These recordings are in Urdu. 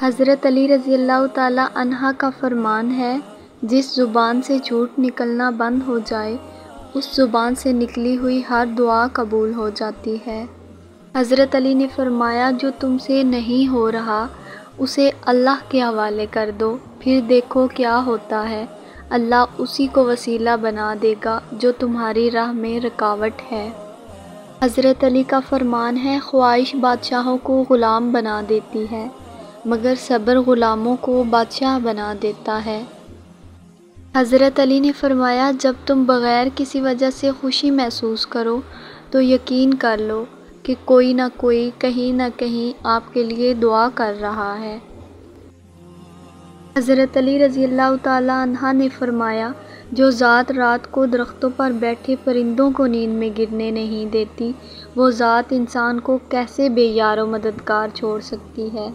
حضرت علی رضی اللہ تعالیٰ عنہ کا فرمان ہے، جس زبان سے جھوٹ نکلنا بند ہو جائے اس زبان سے نکلی ہوئی ہر دعا قبول ہو جاتی ہے۔ حضرت علی نے فرمایا، جو تم سے نہیں ہو رہا اسے اللہ کے حوالے کر دو، پھر دیکھو کیا ہوتا ہے، اللہ اسی کو وسیلہ بنا دے گا جو تمہاری راہ میں رکاوٹ ہے۔ حضرت علی کا فرمان ہے، خواہش بادشاہوں کو غلام بنا دیتی ہے مگر صبر غلاموں کو بادشاہ بنا دیتا ہے۔ حضرت علی نے فرمایا، جب تم بغیر کسی وجہ سے خوشی محسوس کرو تو یقین کر لو کہ کوئی نہ کوئی کہیں نہ کہیں آپ کے لیے دعا کر رہا ہے۔ حضرت علی رضی اللہ تعالیٰ عنہ نے فرمایا، جو ذات رات کو درختوں پر بیٹھے پرندوں کو نیند میں گرنے نہیں دیتی، وہ ذات انسان کو کیسے بے یار و مددگار چھوڑ سکتی ہے۔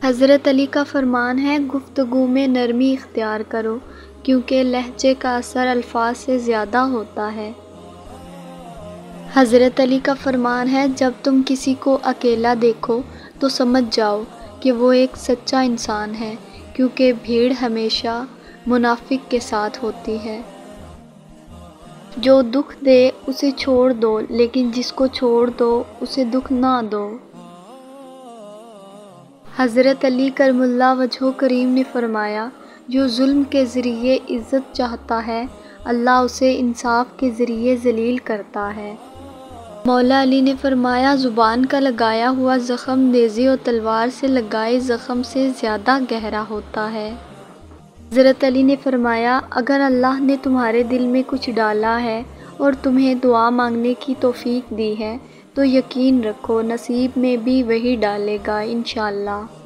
حضرت علی کا فرمان ہے، گفتگو میں نرمی اختیار کرو کیونکہ لہجے کا اثر الفاظ سے زیادہ ہوتا ہے۔ حضرت علی کا فرمان ہے، جب تم کسی کو اکیلا دیکھو تو سمجھ جاؤ کہ وہ ایک سچا انسان ہے، کیونکہ بھیڑ ہمیشہ منافق کے ساتھ ہوتی ہے۔ جو دکھ دے اسے چھوڑ دو، لیکن جس کو چھوڑ دو اسے دکھ نہ دو۔ حضرت علی کرم اللہ وجہہ کریم نے فرمایا، جو ظلم کے ذریعے عزت چاہتا ہے اللہ اسے انصاف کے ذریعے ذلیل کرتا ہے۔ مولا علی نے فرمایا، زبان کا لگایا ہوا زخم نیزے اور تلوار سے لگائے زخم سے زیادہ گہرا ہوتا ہے۔ حضرت علی نے فرمایا، اگر اللہ نے تمہارے دل میں کچھ ڈالا ہے اور تمہیں دعا مانگنے کی توفیق دی ہے تو یقین رکھو نصیب میں بھی وہی ڈالے گا انشاءاللہ۔